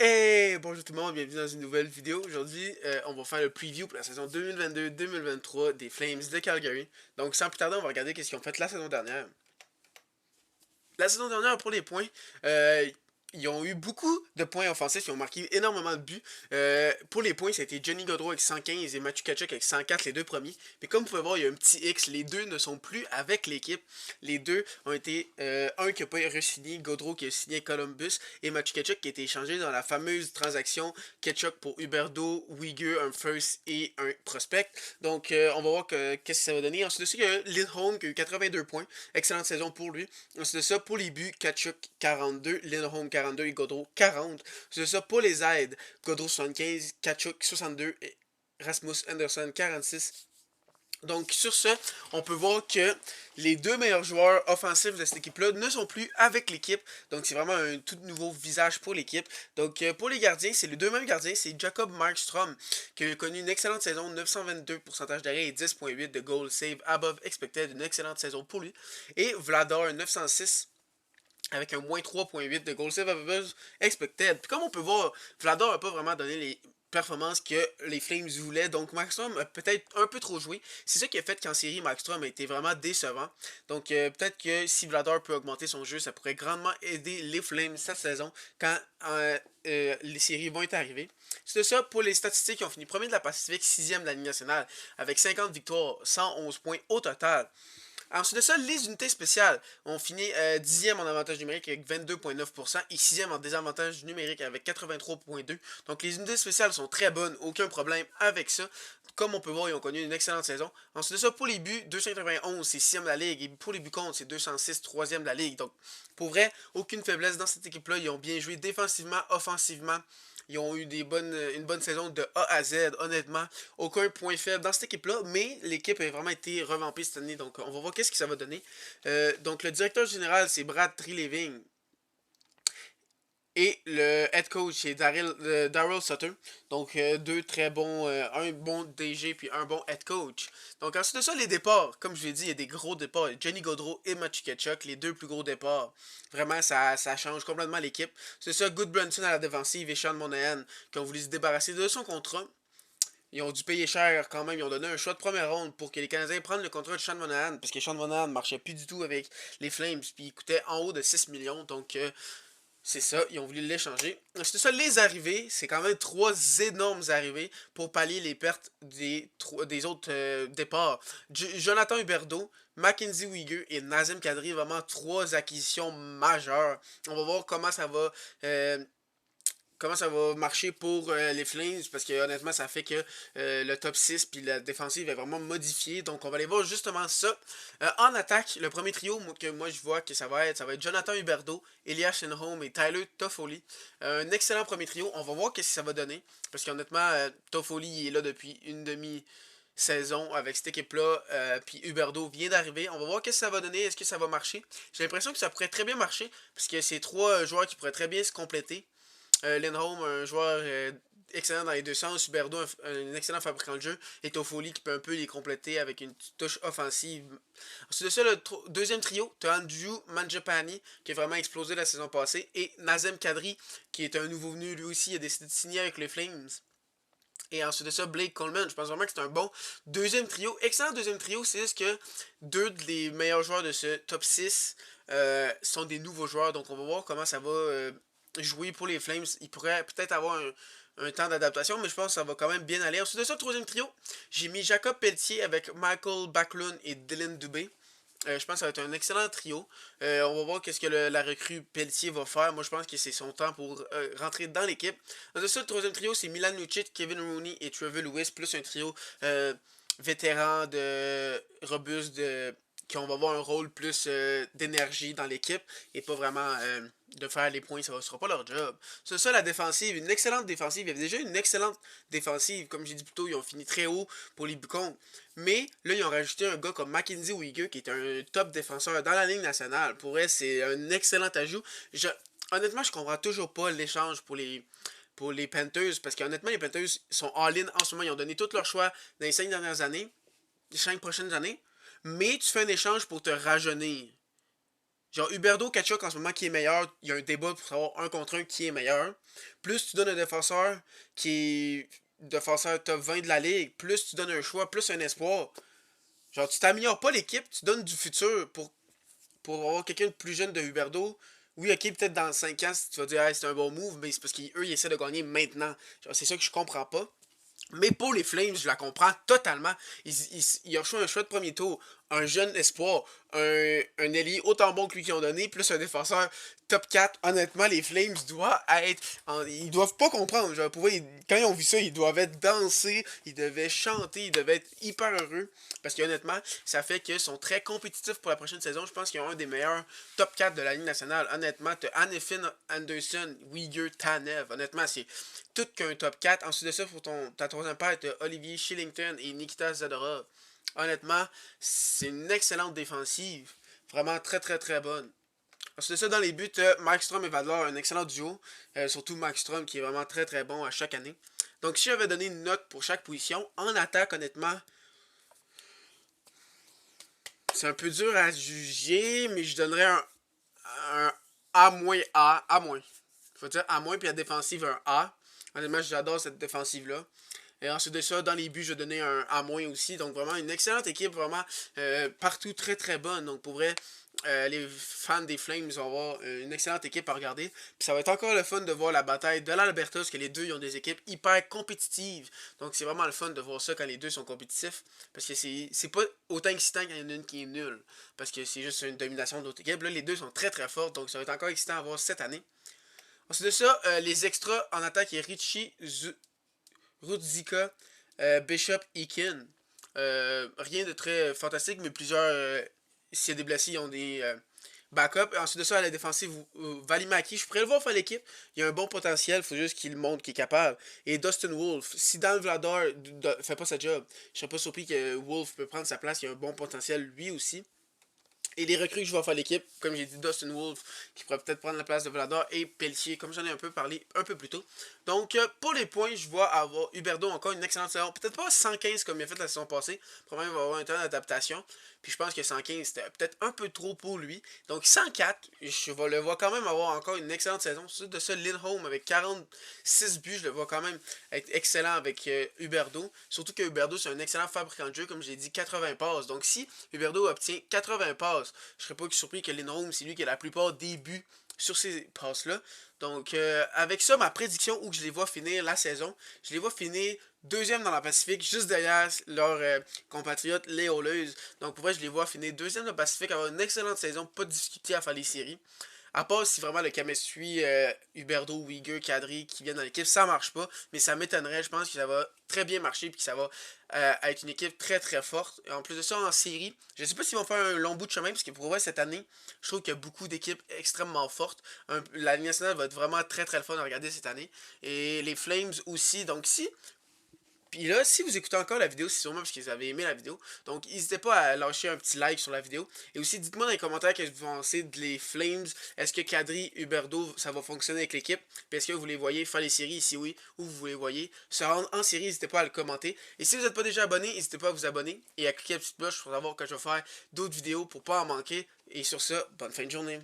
Hey, bonjour tout le monde, bienvenue dans une nouvelle vidéo. Aujourd'hui, on va faire le preview pour la saison 2022-2023 des Flames de Calgary. Donc, sans plus tarder, on va regarder qu'est-ce qu'ils ont fait la saison dernière. La saison dernière, pour les points, euh, ils ont eu beaucoup de points offensifs, ils ont marqué énormément de buts. Pour les points, ça a été Johnny Gaudreau avec 115 et Matthew Tkachuk avec 104, les deux premiers. Mais comme vous pouvez voir, il y a un petit X, les deux ne sont plus avec l'équipe. Les deux ont été, un qui n'a pas re-signé, Gaudreau qui a signé Columbus, et Matthew Tkachuk qui a été échangé dans la fameuse transaction Tkachuk pour Huberdeau, Uyghur, un first et un prospect. Donc, on va voir qu'est-ce que ça va donner. Ensuite de ça, il y a Lindholm qui a eu 82 points. Excellente saison pour lui. Ensuite de ça, pour les buts, Kachuk 42, Lindholm 42 et Godreau 40. Ensuite de ça, pour les aides, Godreau 75, Kachuk 62 et Rasmus Anderson 46. Donc sur ce, on peut voir que les deux meilleurs joueurs offensifs de cette équipe-là ne sont plus avec l'équipe. Donc c'est vraiment un tout nouveau visage pour l'équipe. Donc pour les gardiens, c'est les deux mêmes gardiens. C'est Jacob Markstrom qui a connu une excellente saison, 922 pourcentage d'arrêt et 10.8 de goal save above expected. Une excellente saison pour lui. Et Vladar 906 avec un moins 3.8 de goal save above expected. Puis comme on peut voir, Vladar n'a pas vraiment donné les performances que les Flames voulaient. Donc Markstrom a peut-être un peu trop joué. C'est ça qui a fait qu'en série, Markstrom a été vraiment décevant. Donc peut-être que si Vladar peut augmenter son jeu, ça pourrait grandement aider les Flames cette saison quand les séries vont être arrivées. C'est ça pour les statistiques. Ils ont fini premier de la Pacifique, sixième de la Ligue nationale, avec 50 victoires, 111 points au total. Ensuite de ça, les unités spéciales ont fini 10e en avantage numérique avec 22,9% et 6e en désavantage numérique avec 83,2%. Donc les unités spéciales sont très bonnes, aucun problème avec ça. Comme on peut voir, ils ont connu une excellente saison. Ensuite de ça, pour les buts, 291, c'est 6e de la ligue. Et pour les buts contre, c'est 206, 3e de la ligue. Donc pour vrai, aucune faiblesse dans cette équipe-là. Ils ont bien joué défensivement, offensivement. Ils ont eu une bonne saison de A à Z, honnêtement. Aucun point faible dans cette équipe-là, mais l'équipe a vraiment été revampée cette année. Donc, on va voir qu'est-ce que ça va donner. Donc, le directeur général, c'est Brad Treliving. Et le head coach, c'est Daryl Sutter. Donc, deux très bons, un bon DG puis un bon head coach. Donc, ensuite de ça, les départs. Comme je l'ai dit, il y a des gros départs. Jenny Gaudreau et Matthew Tkachuk, les deux plus gros départs. Vraiment, ça change complètement l'équipe. C'est ça, Goodbranson à la défensive et Sean Monahan qui ont voulu se débarrasser de son contrat. Ils ont dû payer cher quand même. Ils ont donné un choix de première ronde pour que les Canadiens prennent le contrat de Sean Monahan. Parce que Sean Monahan ne marchait plus du tout avec les Flames. Puis il coûtait en haut de 6 millions. Donc c'est ça. Ils ont voulu l'échanger. C'est ça, les arrivées. C'est quand même trois énormes arrivées pour pallier les pertes des autres départs. Jonathan Huberdeau, Mackenzie Uyghur et Nazem Kadri. Vraiment trois acquisitions majeures. On va voir comment ça va marcher pour les Flames parce que honnêtement ça fait que le top 6 puis la défensive est vraiment modifiée, donc on va aller voir justement ça. En attaque, le premier trio que moi je vois que ça va être Jonathan Huberdeau, Elias Shenholm et Tyler Toffoli. Un excellent premier trio, on va voir qu'est-ce que ça va donner parce qu'honnêtement Toffoli est là depuis une demi saison avec cette équipe-là, puis Huberdeau vient d'arriver. On va voir qu'est-ce que ça va donner, est-ce que ça va marcher. J'ai l'impression que ça pourrait très bien marcher, parce que c'est trois joueurs qui pourraient très bien se compléter. Lindholm, un joueur excellent dans les deux sens. Huberdeau, un excellent fabricant de jeu. Et Toffoli qui peut un peu les compléter avec une touche offensive. Ensuite de ça, le deuxième trio, tu as Andrew Mangiapane qui a vraiment explosé la saison passée. Et Nazem Kadri qui est un nouveau venu lui aussi. Il a décidé de signer avec les Flames. Et ensuite de ça, Blake Coleman. Je pense vraiment que c'est un bon deuxième trio. Excellent deuxième trio. C'est juste que deux des meilleurs joueurs de ce top 6 sont des nouveaux joueurs. Donc on va voir comment ça va jouer pour les Flames. Il pourrait peut-être avoir un temps d'adaptation, mais je pense que ça va quand même bien aller. Ensuite de ça, le troisième trio, j'ai mis Jacob Pelletier avec Michael Backlund et Dylan Dubé. Je pense que ça va être un excellent trio. On va voir qu'est-ce que la recrue Pelletier va faire. Moi, je pense que c'est son temps pour rentrer dans l'équipe. Ensuite de ça, le troisième trio, c'est Milan Lucic, Kevin Rooney et Trevor Lewis, plus un trio vétéran de robuste qui on va avoir un rôle plus d'énergie dans l'équipe et pas vraiment de faire les points, ça ne sera pas leur job. C'est ça la défensive, une excellente défensive. Il y avait déjà une excellente défensive, comme j'ai dit plus tôt, ils ont fini très haut pour les Bucons. Mais là, ils ont rajouté un gars comme Mackenzie Uyghur qui est un top défenseur dans la Ligue nationale. Pour elle, c'est un excellent ajout. Honnêtement, je comprends toujours pas l'échange pour les Panthers parce qu'honnêtement, les Panthers sont all-in en ce moment. Ils ont donné tous leurs choix dans les 5 dernières années, les 5 prochaines années. Mais tu fais un échange pour te rajeunir. Genre, Huberdeau, Kachuk en ce moment qui est meilleur, il y a un débat pour savoir un contre un qui est meilleur. Plus tu donnes un défenseur qui est défenseur top 20 de la ligue, plus tu donnes un choix, plus un espoir. Genre, tu t'améliores pas l'équipe, tu donnes du futur pour avoir quelqu'un de plus jeune de Huberdeau. Oui, ok, peut-être dans 5 ans, si tu vas dire, hey, c'est un bon move, mais c'est parce qu'eux, ils essaient de gagner maintenant. Genre, c'est ça que je comprends pas. Mais pour les Flames, je la comprends totalement. Ils ont reçu un choix de premier tour, un jeune espoir, un ailier autant bon que lui qu'ils ont donné, plus un défenseur top 4. Honnêtement, les Flames doivent être. Ils doivent pas comprendre. Genre, pour vrai, quand ils ont vu ça, ils doivent être dansés, ils devaient chanter, ils devaient être hyper heureux. Parce que honnêtement, ça fait qu'ils sont très compétitifs pour la prochaine saison. Je pense qu'ils ont un des meilleurs top 4 de la Ligue nationale. Honnêtement, tu as Hanifin, Anderson, Uyghur, Tanev. Honnêtement, c'est tout qu'un top 4. Ensuite de ça, pour ta troisième paire, tu as Olivier Shillington et Nikita Zadorov. Honnêtement, c'est une excellente défensive. Vraiment très très très bonne. Ensuite de ça, dans les buts, Markstrom et Vadlar, un excellent duo. Surtout Markstrom qui est vraiment très très bon à chaque année. Donc si j'avais donné une note pour chaque position, en attaque, honnêtement, c'est un peu dur à juger, mais je donnerais un A-A, A-. Faut dire A-, puis la défensive un A. Honnêtement, j'adore cette défensive-là. Et ensuite de ça, dans les buts, je donnais un A- aussi. Donc vraiment une excellente équipe, vraiment partout très très bonne. Donc pour vrai, les fans des Flames vont avoir une excellente équipe à regarder. Puis ça va être encore le fun de voir la bataille de l'Alberta, parce que les deux ils ont des équipes hyper compétitives. Donc c'est vraiment le fun de voir ça quand les deux sont compétitifs. Parce que c'est pas autant excitant quand il y en a une qui est nulle. Parce que c'est juste une domination de l'autre équipe. Là, les deux sont très très fortes. Donc ça va être encore excitant à voir cette année. Ensuite de ça, les extras en attaque, il y a Richie Rudzika, Bishop, Eakin. Rien de très fantastique, mais plusieurs, s'il y a des blessés, ils ont des backups. Et ensuite de ça, à la défensive, Valimaki, je pourrais le voir faire l'équipe. Il y a un bon potentiel, il faut juste qu'il montre qu'il est capable. Et Dustin Wolf, si Dan Vladar fait pas sa job, je serais pas surpris que Wolf peut prendre sa place. Il y a un bon potentiel lui aussi. Et les recrues que je vais faire l'équipe, comme j'ai dit, Dustin Wolf, qui pourrait peut-être prendre la place de Vladar, et Pelletier, comme j'en ai un peu parlé un peu plus tôt. Donc, pour les points, je vois avoir Huberdeau encore une excellente saison. Peut-être pas 115 comme il a fait la saison passée. Probablement, il va avoir un temps d'adaptation. Puis je pense que 115, c'était peut-être un peu trop pour lui. Donc, 104, je vais le voir quand même avoir encore une excellente saison. Ensuite de ça, Lindholm avec 46 buts, je le vois quand même être excellent avec Huberdeau. Surtout que Huberdeau, c'est un excellent fabricant de jeu, comme j'ai dit, 80 passes. Donc, si Huberdeau obtient 80 passes, je serais pas surpris que Lindholm, c'est lui qui a la plupart des buts sur ces passes-là. Donc, avec ça, ma prédiction où je les vois finir la saison, je les vois finir deuxième dans la Pacifique, juste derrière leur compatriote les Oilers. Donc, pour vrai, je les vois finir deuxième dans la Pacifique, avoir une excellente saison, pas de difficulté à faire les séries. À part si vraiment le chemistry Huberdeau, Uyghur, Kadri qui viennent dans l'équipe, ça marche pas. Mais ça m'étonnerait. Je pense que ça va très bien marcher. Puis que ça va être une équipe très très forte. Et en plus de ça, en série, je sais pas s'ils vont faire un long bout de chemin. Parce que pour vrai, cette année, je trouve qu'il y a beaucoup d'équipes extrêmement fortes. La Ligue nationale va être vraiment très très le fun à regarder cette année. Et les Flames aussi. Donc si puis là, si vous écoutez encore la vidéo, c'est sûrement parce que vous avez aimé la vidéo. Donc, n'hésitez pas à lâcher un petit like sur la vidéo. Et aussi, dites-moi dans les commentaires qu'est-ce que vous pensez de les Flames. Est-ce que Kadri, Huberdeau, ça va fonctionner avec l'équipe? Puis est-ce que vous les voyez faire les séries? Si oui, où vous les voyez se rendre en série, n'hésitez pas à le commenter. Et si vous n'êtes pas déjà abonné, n'hésitez pas à vous abonner et à cliquer la petite cloche pour savoir que je vais faire d'autres vidéos pour pas en manquer. Et sur ça, bonne fin de journée.